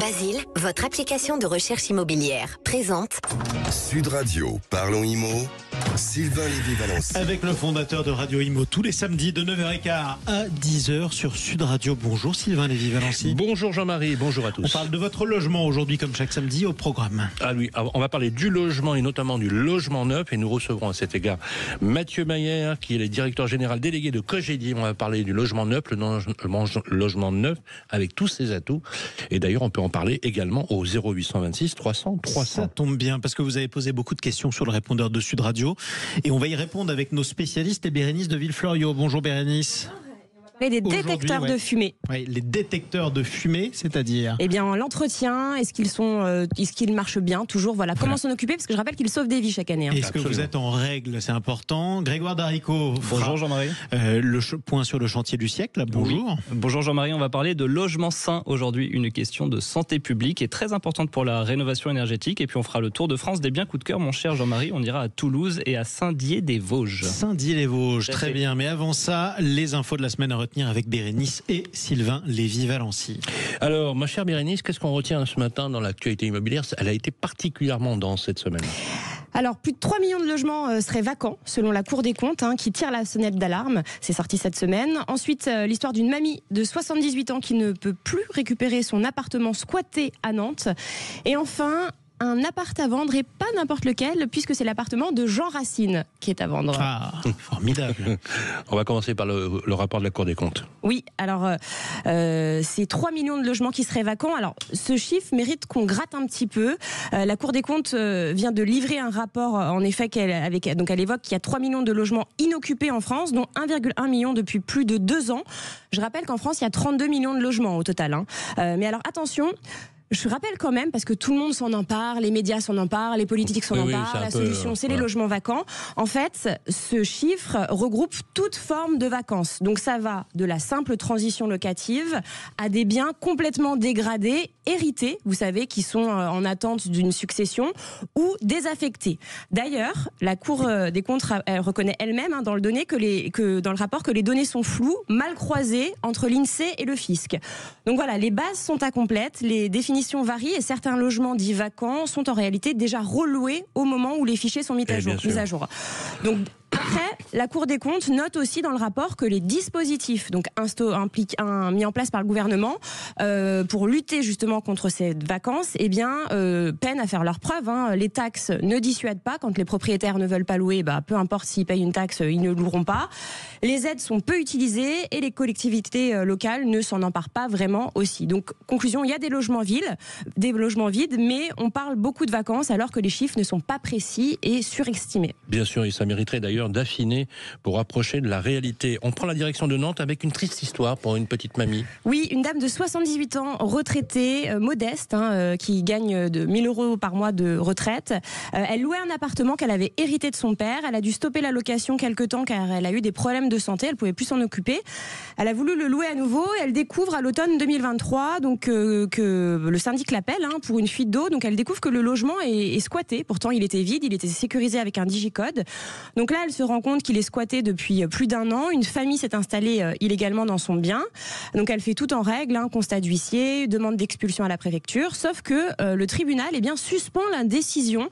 Basile, votre application de recherche immobilière, présente Sud Radio, parlons IMO, Sylvain Lévy-Valency. Avec le fondateur de Radio IMO, tous les samedis de 9h15 à 10h sur Sud Radio. Bonjour Sylvain Lévy-Valency. Bonjour Jean-Marie, bonjour à tous. On parle de votre logement aujourd'hui comme chaque samedi au programme. Ah oui, on va parler du logement et notamment du logement neuf et nous recevrons à cet égard Mathieu Mayer qui est le directeur général délégué de Cogedi. On va parler du logement neuf, le logement neuf avec tous ses atouts. Et d'ailleurs on peut en parler également au 0826 300 300. Ça tombe bien parce que vous avez posé beaucoup de questions sur le répondeur de Sud Radio et on va y répondre avec nos spécialistes et Bérénice de Villefloriot. Bonjour Bérénice. Et des détecteurs de fumée. Oui, les détecteurs de fumée, c'est-à-dire Eh bien, l'entretien, est-ce qu'ils marchent bien toujours, voilà. Comment s'en occuper, parce que je rappelle qu'ils sauvent des vies chaque année. Est-ce que vous êtes en règle, c'est important. Grégoire Daricot. Bonjour Jean-Marie. Le point sur le chantier du siècle. Bonjour. Oui. Bonjour Jean-Marie, on va parler de logement sain aujourd'hui, une question de santé publique et très importante pour la rénovation énergétique. Et puis on fera le tour de France des biens coup de cœur, mon cher Jean-Marie. On ira à Toulouse et à Saint-Dié-des-Vosges. Saint-Dié-les-Vosges, très bien. Mais avant ça, les infos de la semaine à retenir avec Bérénice et Sylvain Lévy-Valency. Alors, ma chère Bérénice, qu'est-ce qu'on retient ce matin dans l'actualité immobilière ? Elle a été particulièrement dense cette semaine. Alors, plus de 3 millions de logements seraient vacants, selon la Cour des comptes, qui tire la sonnette d'alarme. C'est sorti cette semaine. Ensuite, l'histoire d'une mamie de 78 ans qui ne peut plus récupérer son appartement squatté à Nantes. Et enfin, un appart à vendre, et pas n'importe lequel, puisque c'est l'appartement de Jean Racine qui est à vendre. Ah, formidable. On va commencer par le rapport de la Cour des comptes. Oui, alors c'est 3 millions de logements qui seraient vacants. Alors ce chiffre mérite qu'on gratte un petit peu. La Cour des comptes vient de livrer un rapport, en effet, elle évoque qu'il y a 3 millions de logements inoccupés en France, dont 1,1 million depuis plus de 2 ans. Je rappelle qu'en France, il y a 32 millions de logements au total. Mais alors attention, je rappelle quand même, parce que tout le monde s'en empare, les médias s'en emparent, les politiques s'en emparent, la solution c'est les logements vacants. En fait, ce chiffre regroupe toute forme de vacances. Donc ça va de la simple transition locative à des biens complètement dégradés, hérités, vous savez, qui sont en attente d'une succession, ou désaffectés. D'ailleurs, la Cour des comptes elle reconnaît elle-même dans le rapport que les données sont floues, mal croisées entre l'INSEE et le fisc. Donc voilà, les bases sont incomplètes, les définitions varient et certains logements dits vacants sont en réalité déjà reloués au moment où les fichiers sont mis à jour. Donc après, la Cour des comptes note aussi dans le rapport que les dispositifs mis en place par le gouvernement pour lutter justement contre ces vacances, peinent à faire leurs preuves. Les taxes ne dissuadent pas. Quand les propriétaires ne veulent pas louer, peu importe s'ils payent une taxe, ils ne loueront pas. Les aides sont peu utilisées et les collectivités locales ne s'en emparent pas vraiment aussi. Donc, conclusion, il y a des logements vides, mais on parle beaucoup de vacances alors que les chiffres ne sont pas précis et surestimés. Bien sûr, et ça mériterait d'ailleurs d'affiner pour rapprocher de la réalité. On prend la direction de Nantes avec une triste histoire pour une petite mamie. Oui, une dame de 78 ans, retraitée, modeste, qui gagne de 1 000 € par mois de retraite. Elle louait un appartement qu'elle avait hérité de son père. Elle a dû stopper la location quelque temps car elle a eu des problèmes de santé. Elle ne pouvait plus s'en occuper. Elle a voulu le louer à nouveau et elle découvre à l'automne 2023 que le syndic l'appelle pour une fuite d'eau. Donc elle découvre que le logement est squatté. Pourtant, il était vide, il était sécurisé avec un digicode. Donc là, elle se rend compte qu'il est squatté depuis plus d'1 an. Une famille s'est installée illégalement dans son bien. Donc elle fait tout en règle, constat d'huissier, demande d'expulsion à la préfecture. Sauf que le tribunal suspend la décision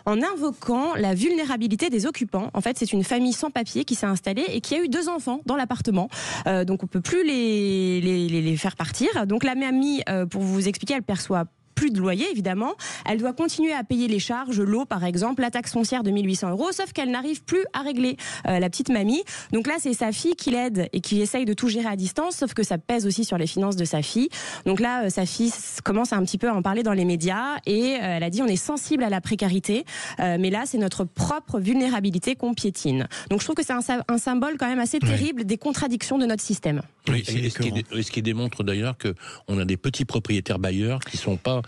en invoquant la vulnérabilité des occupants. En fait, c'est une famille sans papier qui s'est installée et qui a eu 2 enfants dans l'appartement. Donc on peut plus les faire partir. Donc la mamie, pour vous expliquer, elle perçoit plus de loyer, évidemment. Elle doit continuer à payer les charges, l'eau par exemple, la taxe foncière de 1 800 €, sauf qu'elle n'arrive plus à régler la petite mamie. Donc là, c'est sa fille qui l'aide et qui essaye de tout gérer à distance, sauf que ça pèse aussi sur les finances de sa fille. Donc là, sa fille commence un petit peu à en parler dans les médias et elle a dit on est sensible à la précarité, mais là, c'est notre propre vulnérabilité qu'on piétine. Donc je trouve que c'est un symbole quand même assez terrible des contradictions de notre système. Oui, ce qui démontre d'ailleurs qu'on a des petits propriétaires bailleurs qui ne sont pas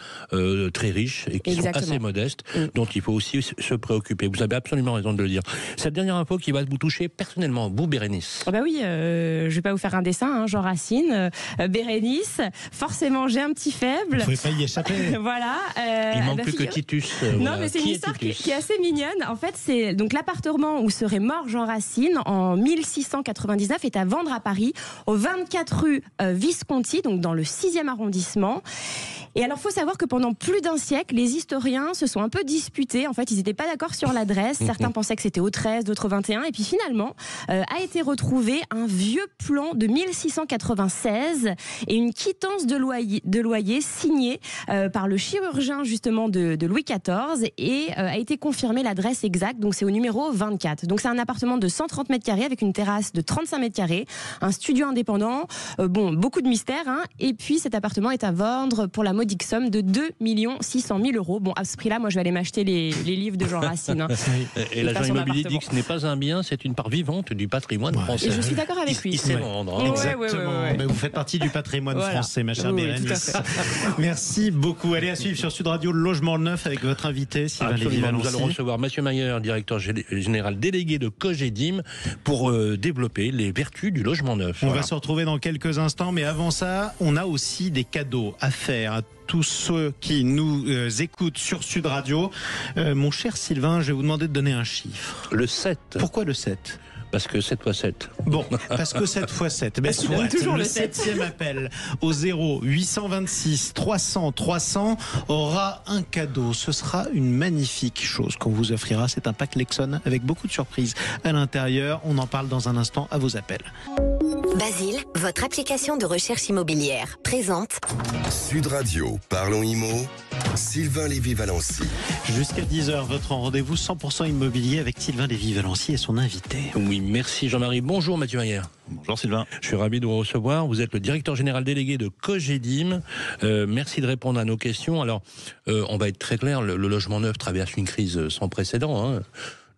très riches et qui sont assez modestes, dont il faut aussi se préoccuper. Vous avez absolument raison de le dire. Cette dernière info qui va vous toucher personnellement, vous Bérénice. Oui, je ne vais pas vous faire un dessin, Jean Racine, Bérénice, forcément j'ai un petit faible. Vous ne pouvez pas y échapper. Voilà. Il manque plus que Titus. Non, mais c'est une histoire qui est assez mignonne. En fait, c'est donc l'appartement où serait mort Jean Racine en 1699 est à vendre à Paris, au 24 rue Visconti, donc dans le 6e arrondissement. Et alors, faut savoir que pendant plus d'un siècle, les historiens se sont un peu disputés. En fait, ils n'étaient pas d'accord sur l'adresse. Certains pensaient que c'était au 13, d'autres au 21. Et puis finalement, a été retrouvé un vieux plan de 1696 et une quittance de loyer signée par le chirurgien justement de Louis XIV et a été confirmée l'adresse exacte. Donc c'est au numéro 24. Donc c'est un appartement de 130 mètres carrés avec une terrasse de 35 mètres carrés, un studio indépendant. Beaucoup de mystères. Hein. Et puis cet appartement est à vendre pour la modique somme de 2 600 000 euros. Bon, à ce prix-là, moi je vais aller m'acheter les livres de Jean Racine. Hein. Et l'agent immobilier dit que ce n'est pas un bien, c'est une part vivante du patrimoine français. Et je suis d'accord avec lui. Il sait vendre. Hein. Exactement. Ouais. Mais vous faites partie du patrimoine français, ma chère Bérénice. Merci beaucoup. Allez, à suivre sur Sud Radio, le logement neuf avec votre invité, Sylvain Lévy-Valency. Nous allons recevoir Mathieu Mayer, directeur général délégué de Cogedim, pour développer les vertus du logement neuf. On va se retrouver dans quelques instants, mais avant ça, on a aussi des cadeaux à faire à tous ceux qui nous écoutent sur Sud Radio. Mon cher Sylvain, je vais vous demander de donner un chiffre. Le 7. Pourquoi le 7 ? Parce que 7 x 7. Bon, parce que 7 x 7. Ben, soit toujours le le 7e appel au 0826 300 300 aura un cadeau. Ce sera une magnifique chose qu'on vous offrira. C'est un pack Lexon avec beaucoup de surprises à l'intérieur. On en parle dans un instant à vos appels. Basile, votre application de recherche immobilière, présente Sud Radio, parlons IMO, Sylvain Lévy-Valency. Jusqu'à 10h, votre rendez-vous 100% immobilier avec Sylvain Lévy-Valency et son invité. Oui, merci Jean-Marie. Bonjour Mathieu Mayer. Bonjour Sylvain. Je suis ravi de vous recevoir. Vous êtes le directeur général délégué de Cogedim. Merci de répondre à nos questions. Alors, on va être très clair, le logement neuf traverse une crise sans précédent. Hein.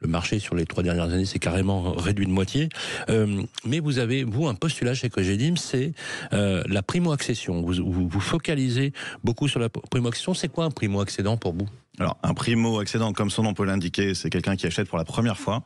Le marché sur les 3 dernières années s'est carrément réduit de moitié. Mais vous avez, vous, un postulat chez Cogedim, c'est la primo-accession. Vous focalisez beaucoup sur la primo-accession. C'est quoi un primo-accédant pour vous ? Alors, un primo-accédant, comme son nom peut l'indiquer, c'est quelqu'un qui achète pour la première fois.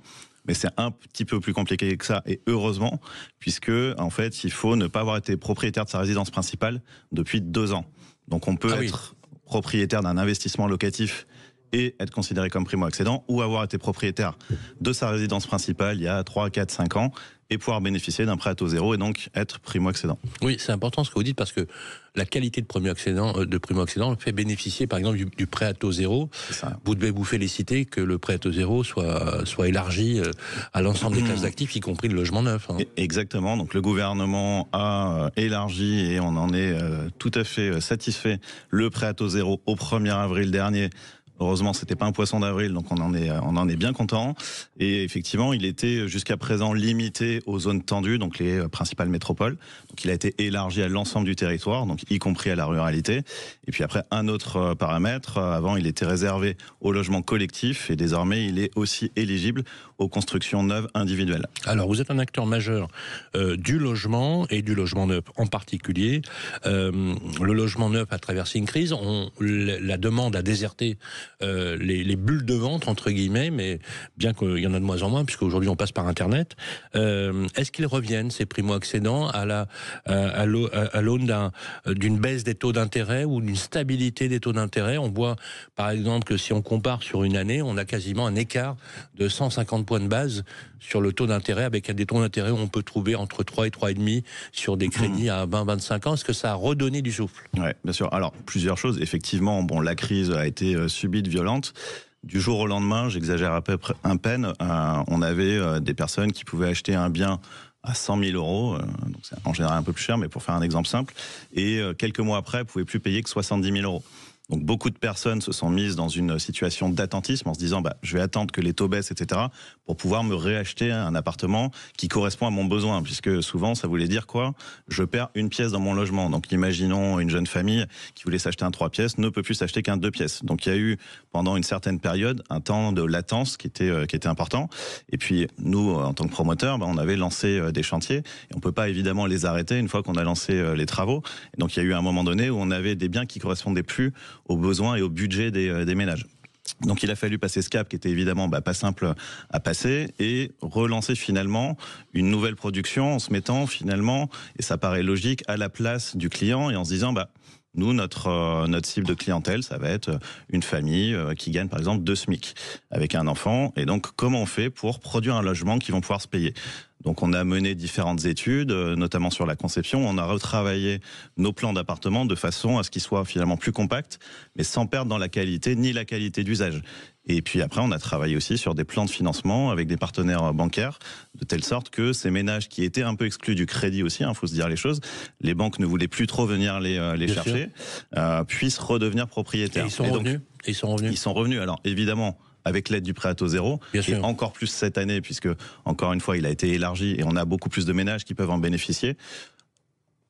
Mais c'est un petit peu plus compliqué que ça, et heureusement, puisque, en fait, il faut ne pas avoir été propriétaire de sa résidence principale depuis 2 ans. Donc, on peut être propriétaire d'un investissement locatif et être considéré comme primo-accédant, ou avoir été propriétaire de sa résidence principale il y a 3, 4, 5 ans, et pouvoir bénéficier d'un prêt à taux zéro, et donc être primo-accédant. Oui, c'est important ce que vous dites, parce que la qualité de primo-accédant fait bénéficier, par exemple, du prêt à taux zéro. Vous devez vous féliciter que le prêt à taux zéro soit élargi à l'ensemble des classes d'actifs, y compris le logement neuf. Hein. Exactement, donc le gouvernement a élargi, et on en est tout à fait satisfait, le prêt à taux zéro au 1er avril dernier. Heureusement, c'était pas un poisson d'avril, donc on en est bien content. Et effectivement, il était jusqu'à présent limité aux zones tendues, donc les principales métropoles. Donc il a été élargi à l'ensemble du territoire, donc y compris à la ruralité. Et puis après, un autre paramètre, avant il était réservé au logement collectif, et désormais il est aussi éligible aux constructions neuves individuelles. Alors vous êtes un acteur majeur du logement et du logement neuf en particulier. Le logement neuf a traversé une crise, la demande a déserté les bulles de vente entre guillemets, mais bien qu'il y en a de moins en moins, puisqu'aujourd'hui on passe par Internet. Est-ce qu'ils reviennent, ces primo-accédants, à l'aune d'une baisse des taux d'intérêt ou d'une stabilité des taux d'intérêt? On voit par exemple que si on compare sur une année, on a quasiment un écart de 150 points de base sur le taux d'intérêt, avec des taux d'intérêt où on peut trouver entre 3 et 3,5 sur des crédits à 20-25 ans. Est-ce que ça a redonné du souffle? Oui, bien sûr. Alors, plusieurs choses. Effectivement, la crise a été subite, violente. Du jour au lendemain, j'exagère à peine, on avait des personnes qui pouvaient acheter un bien à 100 000 euros, donc c'est en général un peu plus cher, mais pour faire un exemple simple, et quelques mois après, ne pouvaient plus payer que 70 000 euros. Donc beaucoup de personnes se sont mises dans une situation d'attentisme en se disant je vais attendre que les taux baissent, etc. pour pouvoir me réacheter un appartement qui correspond à mon besoin, puisque souvent ça voulait dire quoi? Je perds une pièce dans mon logement. Donc imaginons une jeune famille qui voulait s'acheter un 3 pièces, ne peut plus s'acheter qu'un 2 pièces. Donc il y a eu pendant une certaine période un temps de latence qui était important. Et puis nous, en tant que promoteurs, on avait lancé des chantiers, et on peut pas évidemment les arrêter une fois qu'on a lancé les travaux. Et donc il y a eu un moment donné où on avait des biens qui correspondaient plus aux besoins et au budget des ménages. Donc il a fallu passer ce cap qui était évidemment pas simple à passer, et relancer finalement une nouvelle production en se mettant finalement, et ça paraît logique, à la place du client, et en se disant nous, notre cible de clientèle, ça va être une famille qui gagne par exemple 2 SMIC avec un enfant, et donc comment on fait pour produire un logement qu'ils vont pouvoir se payer? Donc on a mené différentes études, notamment sur la conception. On a retravaillé nos plans d'appartement de façon à ce qu'ils soient finalement plus compacts, mais sans perdre dans la qualité ni la qualité d'usage. Et puis après, on a travaillé aussi sur des plans de financement avec des partenaires bancaires, de telle sorte que ces ménages qui étaient un peu exclus du crédit aussi, faut se dire les choses, les banques ne voulaient plus trop venir les chercher, puissent redevenir propriétaires. Et ils sont revenus. Ils sont revenus. Alors évidemment, avec l'aide du prêt à taux zéro, et encore plus cette année, puisque encore une fois, il a été élargi et on a beaucoup plus de ménages qui peuvent en bénéficier.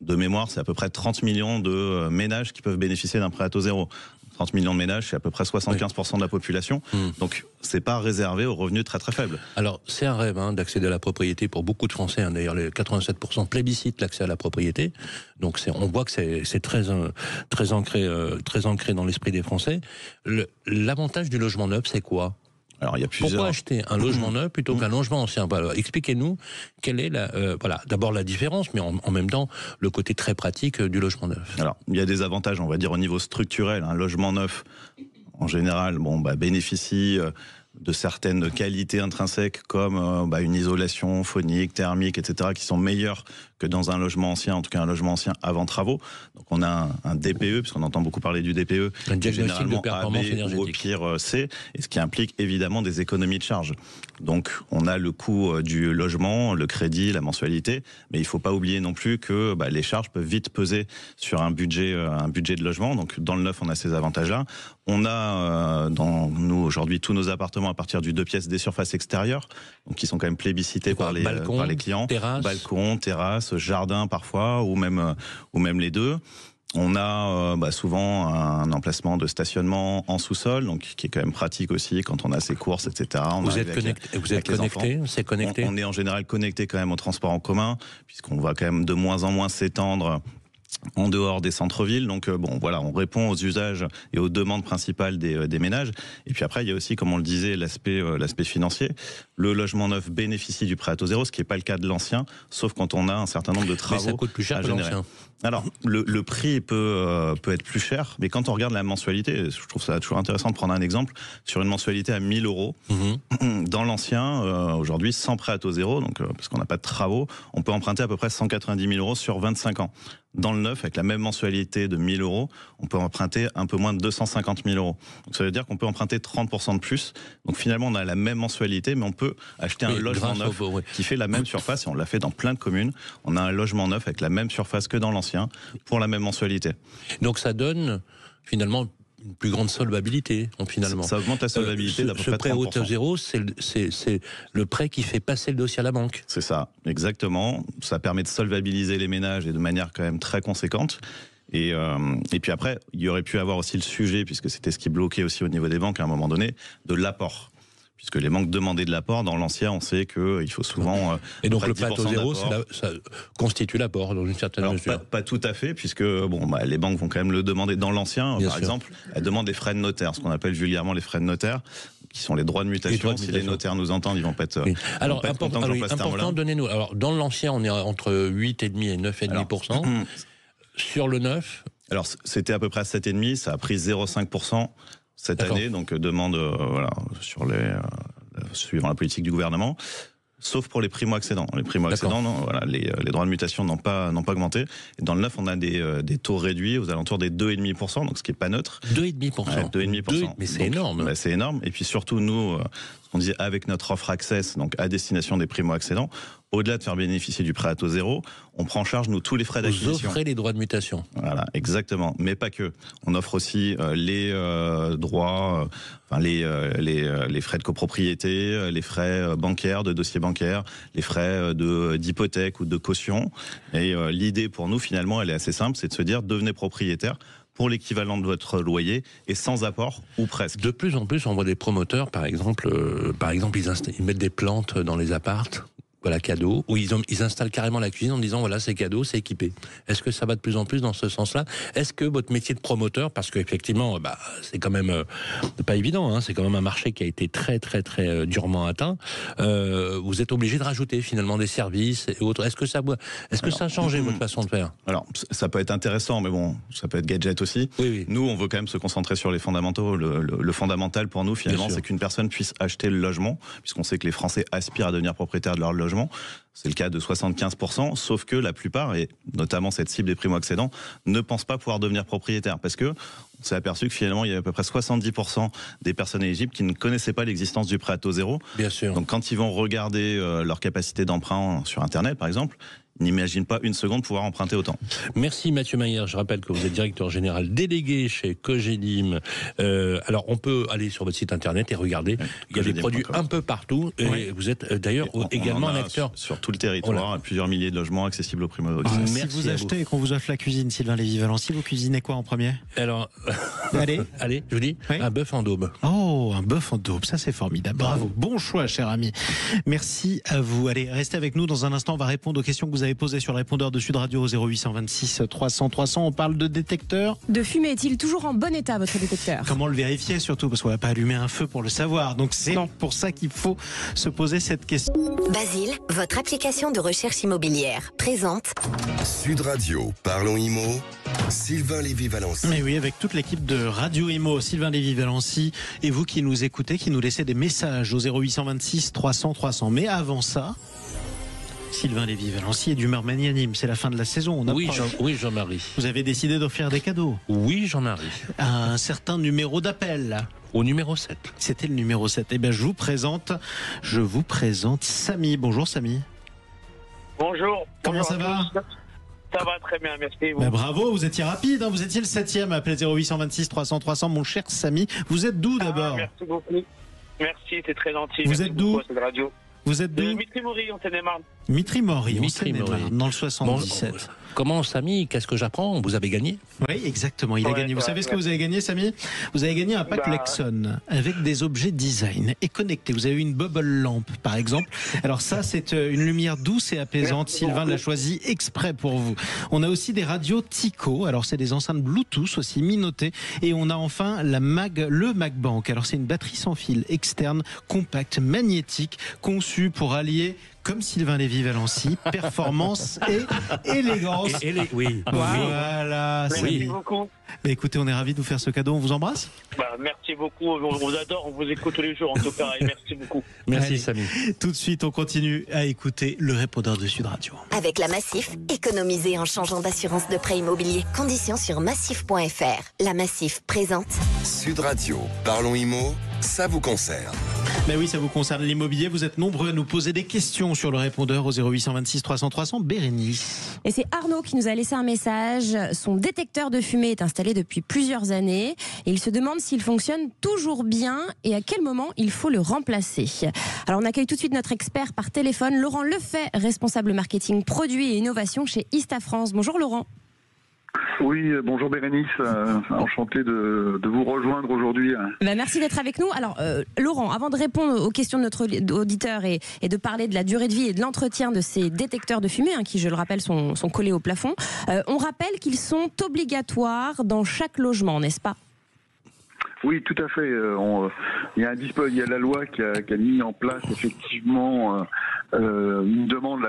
De mémoire, c'est à peu près 30 millions de ménages qui peuvent bénéficier d'un prêt à taux zéro. 30 millions de ménages, c'est à peu près 75% de la population. Donc, c'est pas réservé aux revenus très très faibles. Alors, c'est un rêve d'accéder à la propriété pour beaucoup de Français. D'ailleurs, les 87% plébiscitent l'accès à la propriété. Donc, on voit que c'est très ancré dans l'esprit des Français. L'avantage du logement neuf, c'est quoi ? Alors, il y a plusieurs... Pourquoi acheter un logement neuf plutôt qu'un logement ancien ? Alors, expliquez-nous quelle est d'abord la différence, mais en même temps le côté très pratique du logement neuf. Alors, il y a des avantages, on va dire au niveau structurel. Un logement neuf, en général, bénéficie de certaines qualités intrinsèques comme une isolation phonique, thermique, etc., qui sont meilleures que dans un logement ancien, en tout cas un logement ancien avant travaux. Donc on a un DPE, puisqu'on entend beaucoup parler du DPE, un diagnostic de performance énergétique, ou au pire C, et ce qui implique évidemment des économies de charges. Donc on a le coût du logement, le crédit, la mensualité, mais il ne faut pas oublier non plus que les charges peuvent vite peser sur un budget de logement. Donc dans le neuf, on a ces avantages-là. On a dans nous aujourd'hui tous nos appartements à partir du 2 pièces des surfaces extérieures, donc qui sont quand même plébiscités par les clients. Balcon, terrasse, jardin parfois, ou même les deux. On a souvent un emplacement de stationnement en sous-sol, donc qui est quand même pratique aussi quand on a ses courses, etc. Vous êtes connecté, c'est connecté. On est en général connecté quand même au transport en commun, puisqu'on va quand même de moins en moins s'étendre en dehors des centres-villes. Donc on répond aux usages et aux demandes principales des ménages. Et puis après, il y a aussi, comme on le disait, l'aspect financier. Le logement neuf bénéficie du prêt à taux zéro, ce qui n'est pas le cas de l'ancien, sauf quand on a un certain nombre de travaux. Mais ça coûte plus cher que l'ancien. Alors, le prix peut être plus cher, mais quand on regarde la mensualité, je trouve ça toujours intéressant de prendre un exemple, sur une mensualité à 1 000 euros, dans l'ancien, aujourd'hui, sans prêt à taux zéro, donc parce qu'on n'a pas de travaux, on peut emprunter à peu près 190 000 euros sur 25 ans. Dans le neuf, avec la même mensualité de 1 000 euros, on peut emprunter un peu moins de 250 000 euros. Donc ça veut dire qu'on peut emprunter 30% de plus. Donc finalement, on a la même mensualité, mais on peut acheter un logement neuf qui fait la même surface, et on l'a fait dans plein de communes. On a un logement neuf avec la même surface que dans l'ancien, pour la même mensualité. Donc ça donne finalement une plus grande solvabilité, finalement. Ça augmente la solvabilité d'à peu près 30%. Ce prêt au taux zéro, c'est le prêt qui fait passer le dossier à la banque. C'est ça, exactement. Ça permet de solvabiliser les ménages et de manière quand même très conséquente. Et puis après, il y aurait pu avoir aussi le sujet, puisque c'était ce qui bloquait aussi au niveau des banques à un moment donné, de l'apport. Puisque les banques demandaient de l'apport, dans l'ancien, on sait qu'il faut souvent... Et donc le prêt à taux zéro, ça constitue l'apport dans une certaine mesure. Pas tout à fait, puisque les banques vont quand même le demander. Dans l'ancien, par exemple, elles demandent des frais de notaire, ce qu'on appelle vulgairement les frais de notaire, qui sont les droits de mutation. Si les notaires nous entendent, ils vont pas être... Alors, important, donnez-nous. Alors, dans l'ancien, on est entre 8,5 et 9,5%. Sur le neuf... Alors, c'était à peu près à 7,5%, ça a pris 0,5%. Cette année, donc demande suivant la politique du gouvernement, sauf pour les primo-accédants. Les primo-accédants, les droits de mutation n'ont pas augmenté. Et dans le neuf, on a des taux réduits aux alentours des 2,5%, donc ce qui n'est pas neutre. 2,5%. 2,5%. Mais c'est énorme. C'est énorme. Et puis surtout, nous, on dit avec notre offre Access, donc à destination des primo-accédants, au-delà de faire bénéficier du prêt à taux zéro, on prend en charge, nous, tous les frais d'acquisition. Vous offrez les droits de mutation. Voilà, exactement. Mais pas que. On offre aussi les droits, les frais de copropriété, les frais bancaires, de dossier bancaire, les frais d'hypothèque ou de caution. Et l'idée pour nous, finalement, elle est assez simple, c'est de se dire, devenez propriétaire pour l'équivalent de votre loyer et sans apport ou presque. De plus en plus, on voit des promoteurs, par exemple, ils mettent des plantes dans les appartes. Voilà, cadeau, où ils installent carrément la cuisine en disant voilà, c'est cadeau, c'est équipé. Est-ce que ça va de plus en plus dans ce sens-là ? Est-ce que votre métier de promoteur, parce qu'effectivement, c'est quand même pas évident, c'est quand même un marché qui a été très très très durement atteint, vous êtes obligé de rajouter finalement des services et autres. Est-ce que ça a changé votre façon de faire ? Alors, ça peut être intéressant, mais bon, ça peut être gadget aussi. Oui. Nous, on veut quand même se concentrer sur les fondamentaux. Le fondamental pour nous, finalement, c'est qu'une personne puisse acheter le logement, puisqu'on sait que les Français aspirent à devenir propriétaires de leur logement. logement. C'est le cas de 75%, sauf que la plupart, et notamment cette cible des primo-accédants, ne pensent pas pouvoir devenir propriétaires parce que on s'est aperçu que finalement, il y avait à peu près 70% des personnes éligibles qui ne connaissaient pas l'existence du prêt à taux zéro. Bien sûr. Donc quand ils vont regarder leur capacité d'emprunt sur Internet, par exemple, ils n'imaginent pas une seconde pouvoir emprunter autant. Merci Mathieu Maillère. Je rappelle que vous êtes directeur général délégué chez Cogedim. Alors on peut aller sur votre site internet et regarder. Il y a des produits un peu partout. Et vous êtes d'ailleurs également un acteur sur tout le territoire, plusieurs milliers de logements accessibles aux primo-accédants. Si vous achetez et qu'on vous offre la cuisine, Sylvain Lévy-Valency, vous cuisinez quoi en premier? Alors, allez, je vous dis, un bœuf en daube. Oh, un bœuf en daube, ça c'est formidable. Bravo, bon choix, cher ami. Merci à vous. Allez, restez avec nous. Dans un instant, on va répondre aux questions que vous avez posées sur le répondeur de Sud Radio au 0826 300 300. On parle de détecteur. De fumée, est-il toujours en bon état, votre détecteur? Comment le vérifier surtout? Parce qu'on va pas allumer un feu pour le savoir. Donc c'est pour ça qu'il faut se poser cette question. Basile, votre application de recherche immobilière, présente Sud Radio, parlons IMO, Sylvain Lévy-Valency. Mais oui, avec toute l'équipe de Radio Imo, Sylvain Lévy-Valency et vous qui nous écoutez, qui nous laissez des messages au 0826 300 300. Mais avant ça, Sylvain Lévy-Valency est d'humeur magnanime. C'est la fin de la saison. Oui, Jean-Marie. Vous avez décidé d'offrir des cadeaux. Oui, Jean-Marie. Un certain numéro d'appel. Au numéro 7. C'était le numéro 7. Eh bien, je vous présente Samy. Bonjour, Samy. Bonjour. Comment ça va? Ça va très bien, merci. Bah, bravo, vous étiez rapide. Vous étiez le 7e à appeler 0826 300 300. Mon cher Samy, vous êtes d'où d'abord? Merci beaucoup. Merci, c'est très gentil. Vous êtes d'où? Radio. Vous êtes d'où? Mitry-Mory, en Seine-et-Marne. Mitry-Mory, en Seine-et-Marne, dans le 77. Bon, comment, Samy? Qu'est-ce que j'apprends? Vous avez gagné? Oui, exactement, il a gagné. Vous savez ce que vous avez gagné, Samy? Vous avez gagné un pack Lexon avec des objets design et connectés. Vous avez eu une bubble lampe, par exemple. Alors ça, c'est une lumière douce et apaisante. Sylvain l'a choisi exprès pour vous. On a aussi des radios Tico. Alors c'est des enceintes Bluetooth aussi minotées. Et on a enfin le MagBank. Alors c'est une batterie sans fil externe, compacte, magnétique, conçue pour allier, comme Sylvain Lévy-Valency, performance et élégance. Oui. Voilà. Merci beaucoup. Bah, écoutez, on est ravis de vous faire ce cadeau. On vous embrasse. Merci beaucoup. On vous adore. On vous écoute tous les jours en tout cas. Et merci beaucoup. Merci, Samy. Tout de suite, on continue à écouter le répondeur de Sud Radio. avec la Massif, économisez en changeant d'assurance de prêt immobilier. Conditions sur massif.fr. La Massif présente Sud Radio, parlons IMO, ça vous concerne. Mais oui, ça vous concerne l'immobilier. Vous êtes nombreux à nous poser des questions sur le répondeur au 0826 300 300. Bérénice. Et c'est Arnaud qui nous a laissé un message. Son détecteur de fumée est installé depuis plusieurs années. Et il se demande s'il fonctionne toujours bien et à quel moment il faut le remplacer. Alors on accueille tout de suite notre expert par téléphone, Laurent Lefay, responsable marketing produit et innovation chez Ista France. Bonjour Laurent. Oui, bonjour Bérénice, enchanté de vous rejoindre aujourd'hui. Merci d'être avec nous. Alors Laurent, avant de répondre aux questions de notre auditeur et de parler de la durée de vie et de l'entretien de ces détecteurs de fumée, qui je le rappelle sont collés au plafond, on rappelle qu'ils sont obligatoires dans chaque logement, n'est-ce pas ? Oui, tout à fait. Il y a la loi qui a mis en place effectivement une demande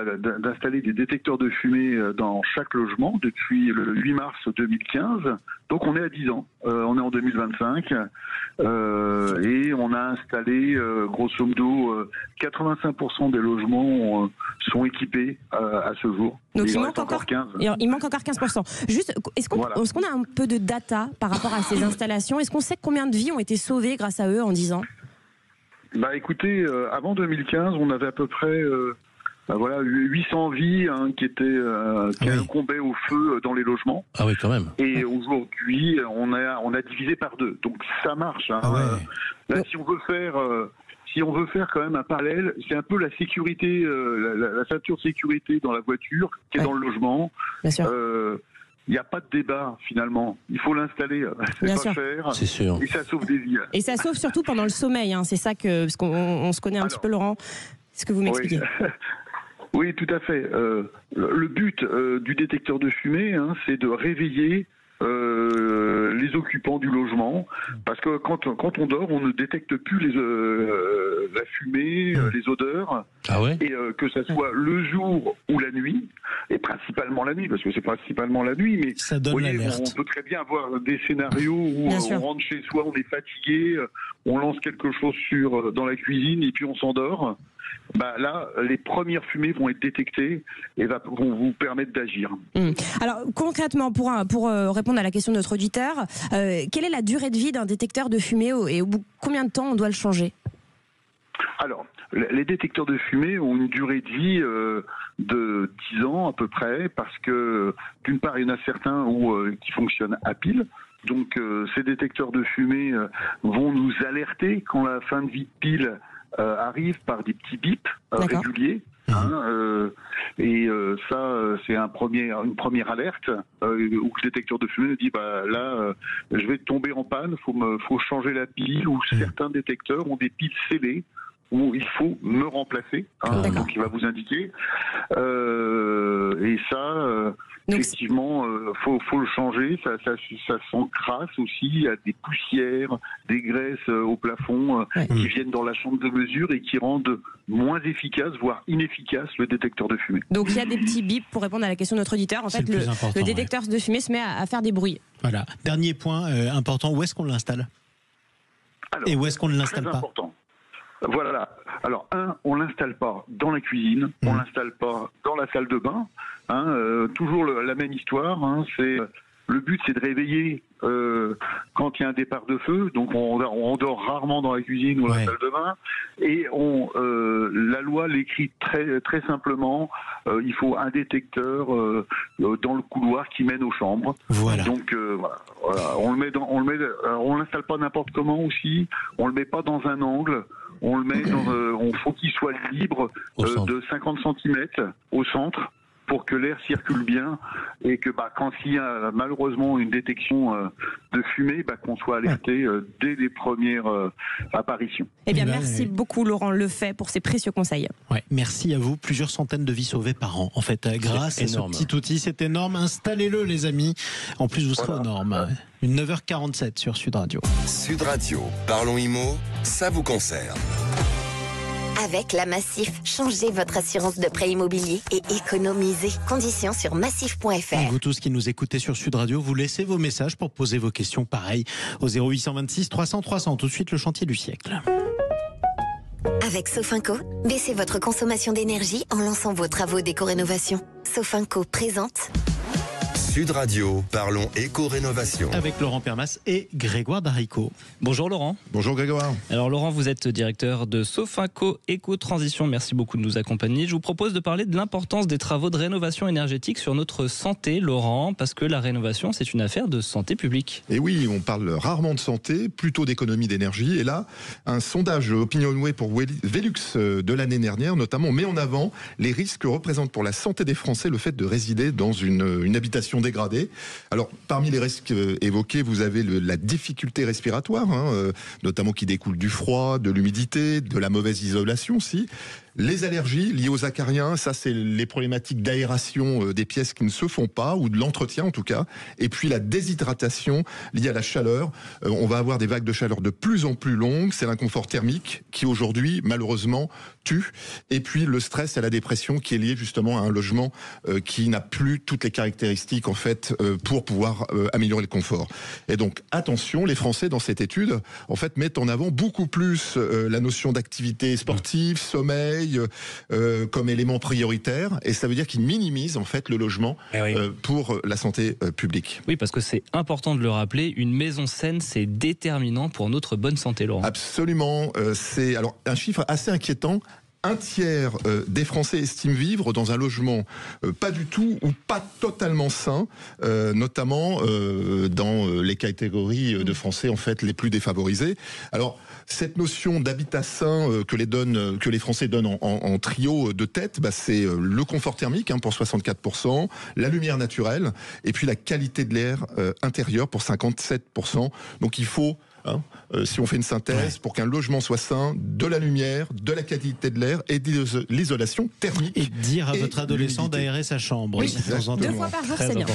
d'installer des détecteurs de fumée dans chaque logement depuis le 8 mars 2015. Donc on est à 10 ans. On est en 2025 et on a installé grosso modo 85% des logements sont équipés à ce jour. Donc il manque encore 15. Il manque encore 15%. Juste, est-ce qu'on a un peu de data par rapport à ces installations? Est-ce qu'on sait combien de vies ont été sauvées grâce à eux en 10 ans? Écoutez, avant 2015, on avait à peu près 800 vies qui incombaient au feu dans les logements. Ah oui, quand même. Et aujourd'hui, on a divisé par 2. Donc ça marche. Là, si on veut faire quand même un parallèle, c'est un peu la sécurité, la ceinture sécurité dans la voiture qui est dans le logement. Bien sûr. Il n'y a pas de débat finalement. Il faut l'installer. C'est pas cher. C'est sûr. Et ça sauve des vies. Et ça sauve surtout pendant le sommeil. C'est ça parce qu'on se connaît un petit peu, Laurent. Ce que vous m'expliquez. Oui, tout à fait. Le but du détecteur de fumée, c'est de réveiller les occupants du logement, parce que quand on dort, on ne détecte plus la fumée, les odeurs, et que ça soit le jour ou la nuit, et principalement la nuit, parce que c'est principalement la nuit, mais ça donne l'alerte. On peut très bien avoir des scénarios où on rentre chez soi, on est fatigué, on lance quelque chose dans la cuisine et puis on s'endort. Là, les premières fumées vont être détectées et vont vous permettre d'agir. Alors concrètement, pour répondre à la question de notre auditeur, quelle est la durée de vie d'un détecteur de fumée et au bout de combien de temps on doit le changer ? Alors, les détecteurs de fumée ont une durée de vie de 10 ans à peu près, parce que d'une part, il y en a certains qui fonctionnent à pile. Donc ces détecteurs de fumée vont nous alerter quand la fin de vie de pile arrive par des petits bips réguliers. C'est une première alerte où le détecteur de fumée nous dit je vais tomber en panne, faut changer la pile, ou certains détecteurs ont des piles scellées où il faut me remplacer, donc il va vous indiquer, effectivement, faut le changer, ça s'encrasse aussi, il y a des poussières, des graisses au plafond qui viennent dans la chambre de mesure et qui rendent moins efficace, voire inefficace, le détecteur de fumée. Donc il y a des petits bips pour répondre à la question de notre auditeur. En fait, le détecteur de fumée se met à faire des bruits. Voilà. Dernier point important, où est-ce qu'on l'installe ? Et où est-ce qu'on ne l'installe pas ? Important. Voilà. Alors, on l'installe pas dans la cuisine, on l'installe pas dans la salle de bain. Toujours la même histoire. Le but, c'est de réveiller quand il y a un départ de feu. Donc, on dort rarement dans la cuisine ou la salle de bain. Et la loi l'écrit très très simplement. Il faut un détecteur dans le couloir qui mène aux chambres. Voilà. Donc, voilà. On l'installe pas n'importe comment aussi. On le met pas dans un angle. On le met faut qu'il soit libre de 50 cm au centre, pour que l'air circule bien et que quand il y a malheureusement une détection de fumée, qu'on soit alerté dès les premières apparitions. Eh bien, merci beaucoup Laurent Lefebvre pour ces précieux conseils. Ouais, merci à vous. Plusieurs centaines de vies sauvées par an. En fait, grâce à ce petit outil, c'est énorme. Installez-le, les amis. En plus, vous serez aux normes. Une 9h47 sur Sud Radio. Sud Radio, parlons IMO, ça vous concerne. Avec la Massif, changez votre assurance de prêt immobilier et économisez. Conditions sur massif.fr. Vous tous qui nous écoutez sur Sud Radio, vous laissez vos messages pour poser vos questions, pareil, au 0826 300 300. Tout de suite, le chantier du siècle. Avec Sofinco, baissez votre consommation d'énergie en lançant vos travaux d'éco-rénovation. Sofinco présente Sud Radio, parlons éco-rénovation. Avec Laurent Permas et Grégoire Darico. Bonjour Laurent. Bonjour Grégoire. Alors Laurent, vous êtes directeur de Sofinco Éco-Transition. Merci beaucoup de nous accompagner. Je vous propose de parler de l'importance des travaux de rénovation énergétique sur notre santé, Laurent, parce que la rénovation, c'est une affaire de santé publique. Et oui, on parle rarement de santé, plutôt d'économie d'énergie. Et là, un sondage Opinionway pour Velux de l'année dernière, notamment, met en avant les risques que représente pour la santé des Français le fait de résider dans une habitation dégradée. Alors, parmi les risques évoqués, vous avez la difficulté respiratoire, notamment qui découle du froid, de l'humidité, de la mauvaise isolation aussi. Les allergies liées aux acariens, ça c'est les problématiques d'aération des pièces qui ne se font pas, ou de l'entretien en tout cas. Et puis la déshydratation liée à la chaleur. On va avoir des vagues de chaleur de plus en plus longues. C'est l'inconfort thermique qui aujourd'hui malheureusement tue. Et puis le stress et la dépression qui est lié justement à un logement qui n'a plus toutes les caractéristiques en fait pour pouvoir améliorer le confort. Et donc attention, les Français dans cette étude en fait mettent en avant beaucoup plus la notion d'activité sportive, sommeil, comme élément prioritaire, et ça veut dire qu'ils minimisent en fait le logement pour la santé publique. Oui, parce que c'est important de le rappeler, une maison saine, c'est déterminant pour notre bonne santé, Laurent. Absolument, c'est alors un chiffre assez inquiétant. Un tiers des Français estiment vivre dans un logement pas du tout ou pas totalement sain, notamment dans les catégories de Français en fait les plus défavorisés. Alors cette notion d'habitat sain que les Français donnent en trio de tête, c'est le confort thermique pour 64%, la lumière naturelle et puis la qualité de l'air intérieur pour 57%. Donc il faut Si on fait une synthèse, pour qu'un logement soit sain, de la lumière, de la qualité de l'air et de l'isolation thermique. Et dire à votre adolescent d'aérer sa chambre. Oui, 2 fois par jour, c'est bien.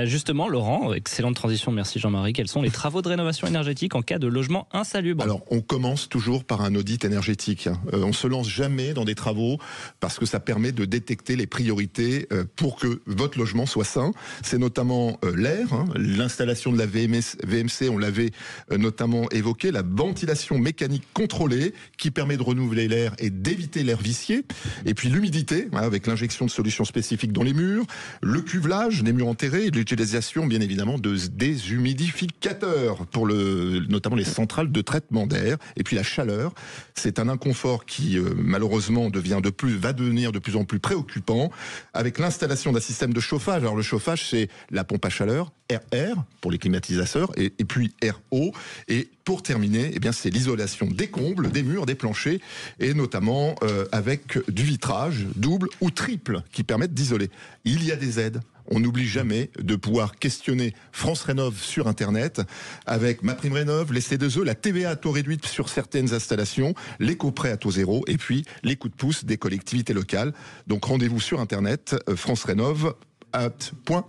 Justement, Laurent, excellente transition, merci Jean-Marie. Quels sont les travaux de rénovation énergétique en cas de logement insalubre? Alors, on commence toujours par un audit énergétique. On se lance jamais dans des travaux parce que ça permet de détecter les priorités pour que votre logement soit sain. C'est notamment l'air, l'installation de la VMC, on l'avait notamment évoqué, la ventilation mécanique contrôlée qui permet de renouveler l'air et d'éviter l'air vicié. Et puis l'humidité, avec l'injection de solutions spécifiques dans les murs, le cuvelage des murs enterrés, l'utilisation bien évidemment de déshumidificateurs pour notamment les centrales de traitement d'air. Et puis la chaleur, c'est un inconfort qui malheureusement va devenir de plus en plus préoccupant avec l'installation d'un système de chauffage. Alors le chauffage, c'est la pompe à chaleur, RR pour les climatisateurs et puis RO. Et pour terminer, c'est l'isolation des combles, des murs, des planchers et notamment avec du vitrage double ou triple qui permettent d'isoler. Il y a des aides. On n'oublie jamais de pouvoir questionner France Rénov sur Internet avec MaPrimeRénov, les C2E, la TVA à taux réduit sur certaines installations, l'éco-prêt à taux zéro et puis les coups de pouce des collectivités locales. Donc rendez-vous sur Internet, France Rénov.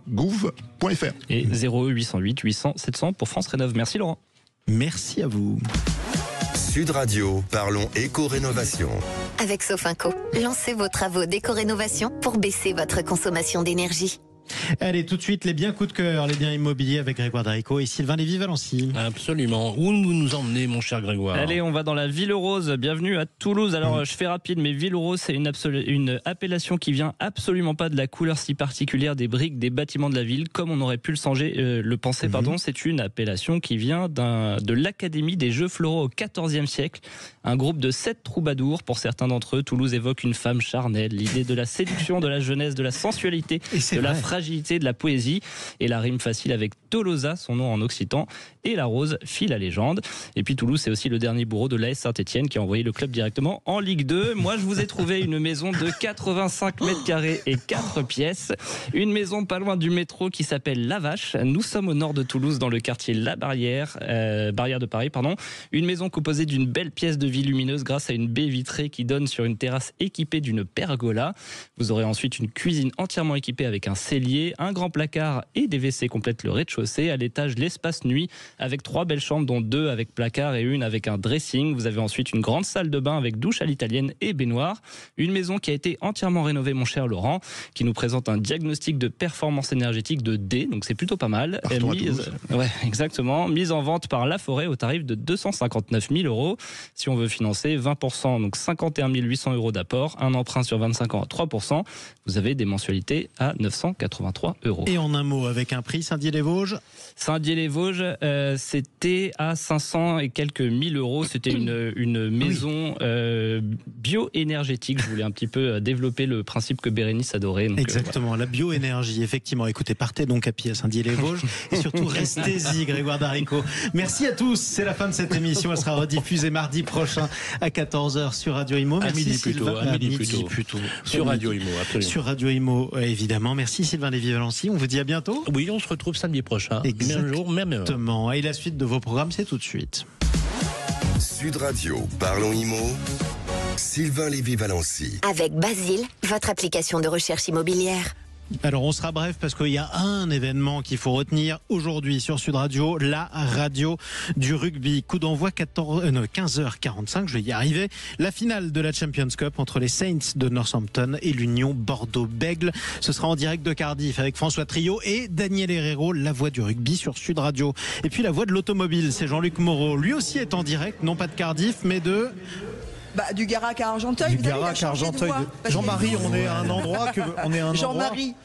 .gouv.fr et 0808 800 700 pour France Rénov. Merci Laurent. Merci à vous. Sud Radio, parlons éco-rénovation. Avec Sofinco, lancez vos travaux d'éco-rénovation pour baisser votre consommation d'énergie. Allez, tout de suite, les biens coups de cœur, les biens immobiliers avec Grégoire Darico et Sylvain Lévy-Valency. Absolument. Où vous nous emmenez, mon cher Grégoire? Allez, on va dans la Ville Rose. Bienvenue à Toulouse. Alors, je fais rapide, mais Ville Rose, c'est une appellation qui vient absolument pas de la couleur si particulière des briques des bâtiments de la ville, comme on aurait pu le penser. C'est une appellation qui vient de l'Académie des Jeux Floraux au XIVe siècle. Un groupe de 7 troubadours, pour certains d'entre eux. Toulouse évoque une femme charnelle, l'idée de la séduction, de la jeunesse, de la sensualité, de la fragilité, de la poésie, et la rime facile avec Tolosa, son nom en occitan, et la rose fit la légende. Et puis Toulouse, c'est aussi le dernier bourreau de l'AS Saint-Etienne qui a envoyé le club directement en Ligue 2. Moi, je vous ai trouvé une maison de 85 mètres carrés et 4 pièces. Une maison pas loin du métro qui s'appelle La Vache. Nous sommes au nord de Toulouse, dans le quartier La Barrière, Barrière de Paris, pardon. Une maison composée d'une belle pièce de vie lumineuse grâce à une baie vitrée qui donne sur une terrasse équipée d'une pergola. Vous aurez ensuite une cuisine entièrement équipée avec un cellier, un grand placard et des WC complètent le rez-de-chaussée. À l'étage, l'espace nuit avec 3 belles chambres, dont 2 avec placard et une avec un dressing. Vous avez ensuite une grande salle de bain avec douche à l'italienne et baignoire. Une maison qui a été entièrement rénovée, mon cher Laurent, qui nous présente un diagnostic de performance énergétique de D, donc c'est plutôt pas mal. Exactement. Mise en vente par La Forêt au tarif de 259 000 €. Si on veut financer 20%, donc 51 800 € d'apport, un emprunt sur 25 ans à 3%, vous avez des mensualités à 983 €. Et en un mot, avec un prix, Saint-Dié-les-Vosges? Saint-Dié-les-Vosges, c'était à 500 et quelques 1000 €. C'était une maison bioénergétique. Je voulais un petit peu développer le principe que Bérénice adorait. Donc, exactement, la bioénergie, effectivement. Écoutez, partez donc à pied à Saint-Dié-les-Vosges et surtout restez-y, Grégoire Darico. Merci à tous, c'est la fin de cette émission. Elle sera rediffusée mardi prochain à 14h sur Radio Imo. Merci à midi plutôt. Sur Radio Imo, absolument. Sur Radio Imo, évidemment. Merci Sylvain Lévy-Valency. On vous dit à bientôt. Oui, on se retrouve samedi prochain. Même jour, même heure. Exactement. Et la suite de vos programmes, c'est tout de suite. Sud Radio, parlons Imo. Sylvain Lévy-Valency. Avec Basile, votre application de recherche immobilière. Alors on sera bref parce qu'il y a un événement qu'il faut retenir aujourd'hui sur Sud Radio, la radio du rugby. Coup d'envoi 15h45, je vais y arriver. La finale de la Champions Cup entre les Saints de Northampton et l'Union Bordeaux-Bègles. Ce sera en direct de Cardiff avec François Trio et Daniel Herrero, la voix du rugby sur Sud Radio. Et puis la voix de l'automobile, c'est Jean-Luc Moreau. Lui aussi est en direct, non pas de Cardiff, mais de... du Garac à Argenteuil. Du Garac à Argenteuil. Jean-Marie, on est à un endroit Jean-Marie.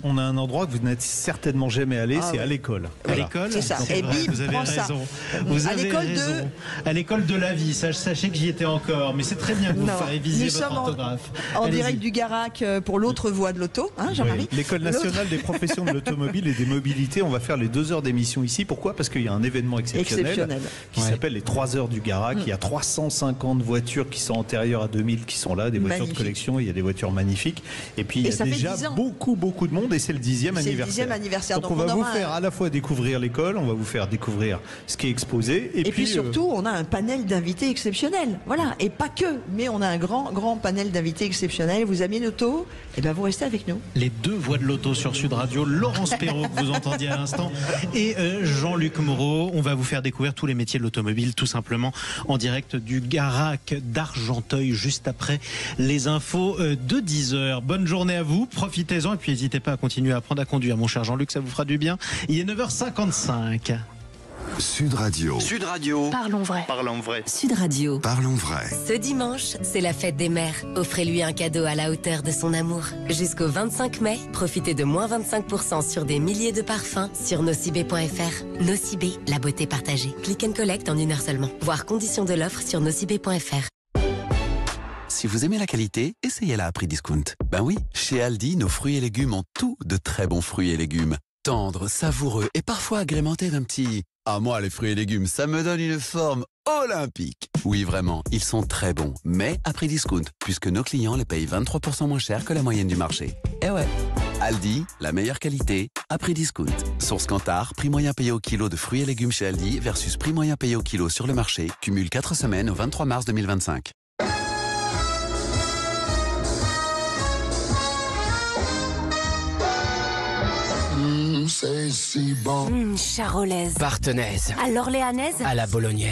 On a un endroit que vous n'êtes certainement jamais allé, c'est à l'école. Voilà. À l'école, c'est ça. Et bim, vous avez raison. Vous avez raison. À l'école de la vie. Sachez que j'y étais encore, mais c'est très bien que vous révisiez votre orthographe. En direct du Garac pour l'autre voie de l'auto, Jean-Marie. Oui. L'École nationale des professions de l'automobile et des mobilités. On va faire les 2 heures d'émission ici. Pourquoi ? Parce qu'il y a un événement exceptionnel. Qui s'appelle les 3 heures du Garac. Il y a 350 voitures qui sont antérieures à 2000 qui sont là, des voitures de collection. Il y a des voitures magnifiques. Et puis il y a déjà beaucoup beaucoup de monde et c'est le 10e anniversaire. C'est le 10e anniversaire. Donc on va vous faire à la fois découvrir l'école, on va vous faire découvrir ce qui est exposé. Et puis surtout, on a un panel d'invités exceptionnels. Voilà, et pas que, mais on a un grand panel d'invités exceptionnels. Vous aimez l'auto, et ben vous restez avec nous. Les deux voix de l'auto sur Sud Radio, Laurence Perrault que vous entendiez à l'instant et Jean-Luc Moreau. On va vous faire découvrir tous les métiers de l'automobile tout simplement en direct du Garac d'Argenteuil juste après les infos de 10h. Bonne journée à vous, profitez-en et puis n'hésitez pas à continuer à apprendre à conduire mon cher Jean-Luc, ça vous fera du bien. Il est 9h55. Sud Radio. Sud Radio. Parlons vrai. Parlons vrai. Sud Radio. Parlons vrai. Ce dimanche, c'est la fête des mères. Offrez-lui un cadeau à la hauteur de son amour. Jusqu'au 25 mai, profitez de moins 25% sur des milliers de parfums sur nocibé.fr. Nocibé, la beauté partagée. Click and collect en 1 heure seulement. Voir conditions de l'offre sur nocibé.fr. Si vous aimez la qualité, essayez-la à prix discount. Ben oui, chez Aldi, nos fruits et légumes ont tous de très bons fruits et légumes. Tendres, savoureux et parfois agrémentés d'un petit... Ah, moi, les fruits et légumes, ça me donne une forme olympique. Oui, vraiment, ils sont très bons, mais à prix discount, puisque nos clients les payent 23% moins cher que la moyenne du marché. Eh ouais. Aldi, la meilleure qualité, à prix discount. Source Kantar, prix moyen payé au kilo de fruits et légumes chez Aldi versus prix moyen payé au kilo sur le marché, cumule 4 semaines au 23 mars 2025. C'est si bon. Charolaise. Partenaise. À l'orléanaise. À la bolognaise.